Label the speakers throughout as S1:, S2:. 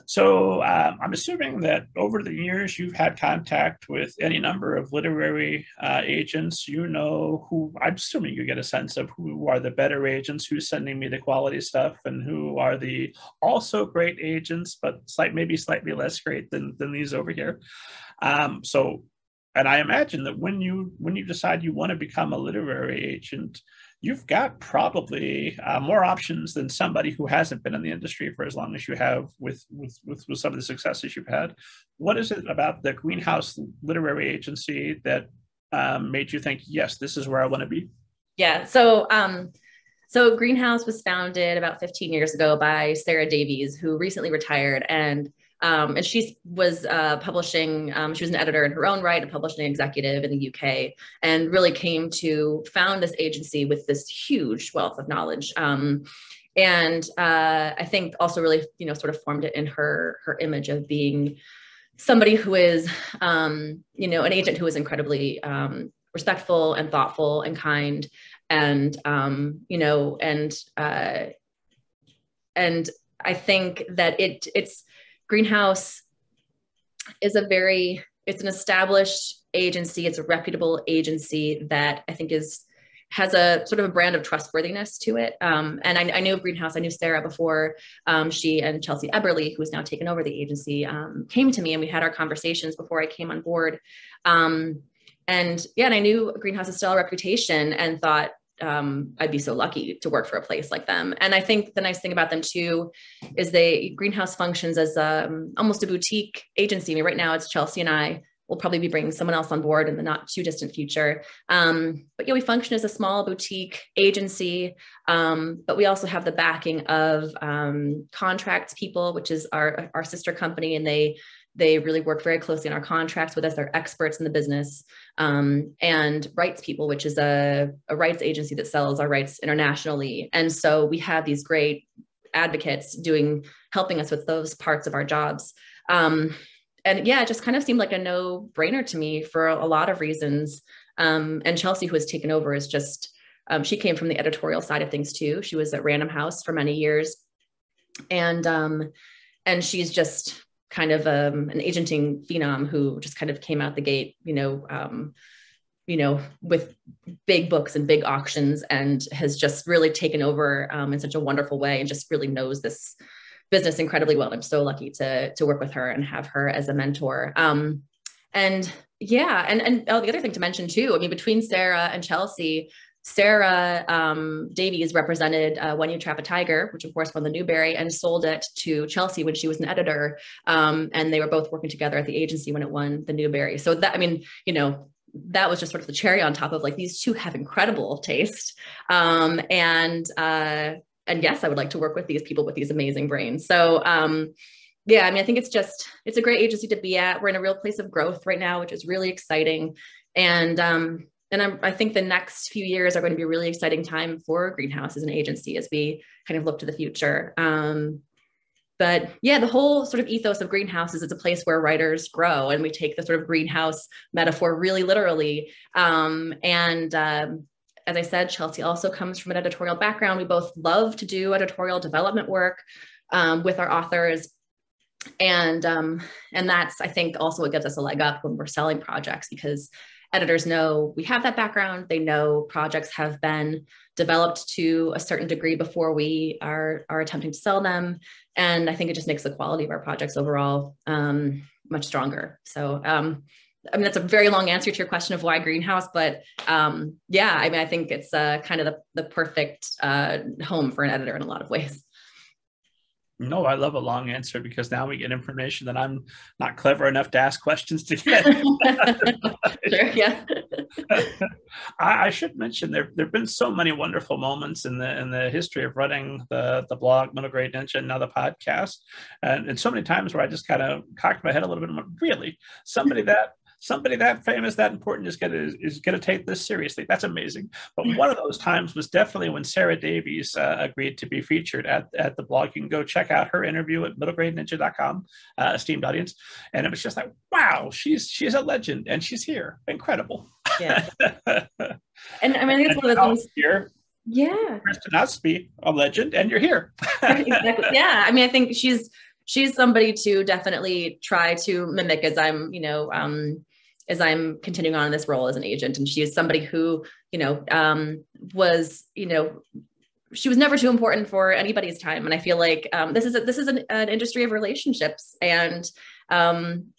S1: So I'm assuming that over the years you've had contact with any number of literary agents. You know who, I'm assuming you get a sense of who are the better agents, who's sending me the quality stuff, and who are the also great agents, but maybe slightly less great than these over here. So, and I imagine that when you decide you want to become a literary agent, you've got probably more options than somebody who hasn't been in the industry for as long as you have with some of the successes you've had. What is it about the Greenhouse Literary Agency that made you think, yes, this is where I want to be?
S2: Yeah. So Greenhouse was founded about 15 years ago by Sarah Davies, who recently retired, and she was publishing, she was an editor in her own right, a publishing executive in the UK, and really came to found this agency with this huge wealth of knowledge. And I think also really, sort of formed it in her image of being somebody who is, an agent who is incredibly respectful and thoughtful and kind, and and I think that it's Greenhouse is it's an established agency. It's a reputable agency that I think has a sort of a brand of trustworthiness to it. And I knew of Greenhouse. I knew Sarah before she and Chelsea Eberly, who has now taken over the agency, came to me, and we had our conversations before I came on board. And I knew Greenhouse has still a reputation, and thought I'd be so lucky to work for a place like them. And I think the nice thing about them too is Greenhouse functions as almost a boutique agency. I mean, right now it's Chelsea and I. We'll probably be bringing someone else on board in the not too distant future. But we function as a small boutique agency, but we also have the backing of Contracts People, which is our sister company, and they really work very closely on our contracts with us. They're experts in the business. And Rights People, which is a rights agency that sells our rights internationally. And so we have these great advocates helping us with those parts of our jobs. And it just kind of seemed like a no-brainer to me for a lot of reasons. And Chelsea, who has taken over, is just, she came from the editorial side of things too. She was at Random House for many years. And she's just kind of an agenting phenom who just kind of came out the gate, with big books and big auctions, and has just really taken over in such a wonderful way, and just really knows this business incredibly well. I'm so lucky to work with her and have her as a mentor. And the other thing to mention too, I mean, between Sarah and Chelsea, Sarah Davies represented When You Trap a Tiger, which of course won the Newbery, and sold it to Chelsea when she was an editor. And they were both working together at the agency when it won the Newbery. So that, I mean, that was just sort of the cherry on top of like, these two have incredible taste. And yes, I would like to work with these people with these amazing brains. So I mean, I think it's a great agency to be at. We're in a real place of growth right now, which is really exciting. And I think the next few years are going to be a really exciting time for Greenhouse as an agency as we kind of look to the future. But the whole sort of ethos of Greenhouse is it's a place where writers grow, and we take the sort of greenhouse metaphor really literally. As I said, Chelsea also comes from an editorial background. We both love to do editorial development work with our authors. And that's, I think, also what gives us a leg up when we're selling projects, because editors know we have that background. They know projects have been developed to a certain degree before we are attempting to sell them. And I think it just makes the quality of our projects overall much stronger. So, I mean, that's a very long answer to your question of why Greenhouse, but I mean, I think it's kind of the perfect home for an editor in a lot of ways.
S1: No, I love a long answer, because now we get information that I'm not clever enough to ask questions to get.
S2: Sure, yeah.
S1: I should mention there've been so many wonderful moments in the history of running the blog Middle Grade Ninja, and now the podcast, and so many times where I just kind of cocked my head a little bit and went, really, somebody that famous, that important is gonna take this seriously. That's amazing. But one of those times was definitely when Sarah Davies agreed to be featured at the blog. You can go check out her interview at middlegradeninja.com, esteemed audience. And it was just like, wow, she's a legend, and she's here. Incredible.
S2: Yeah. And I mean, I think it's one of the things
S1: here.
S2: Yeah.
S1: Kristin Ostby, a legend, and you're here.
S2: Exactly. Yeah. I mean, I think she's she's somebody to definitely try to mimic as I'm, you know, as I'm continuing on in this role as an agent. And she is somebody who, you know, was, you know, she was never too important for anybody's time. And I feel like this is an industry of relationships, and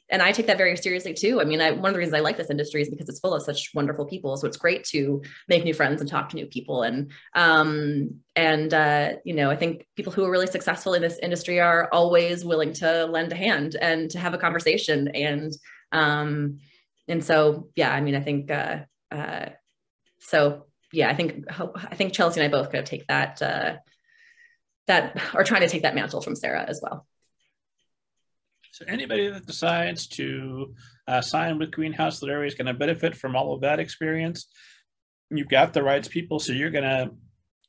S2: I take that very seriously too. I mean, one of the reasons I like this industry is because it's full of such wonderful people. So it's great to make new friends and talk to new people. And you know, I think people who are really successful in this industry are always willing to lend a hand and to have a conversation. And so, yeah, I mean, I think, so yeah, I think Chelsea and I both could take that, or trying to take that mantle from Sarah as well.
S1: So anybody that decides to sign with Greenhouse Literary is going to benefit from all of that experience. You've got the rights people, so you're going to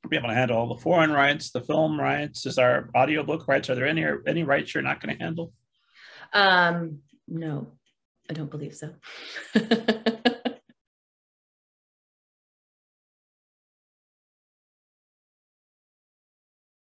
S1: be able to handle all the foreign rights, the film rights. Is our audiobook rights? Are there any rights you're not going to handle?
S2: No, I don't believe so.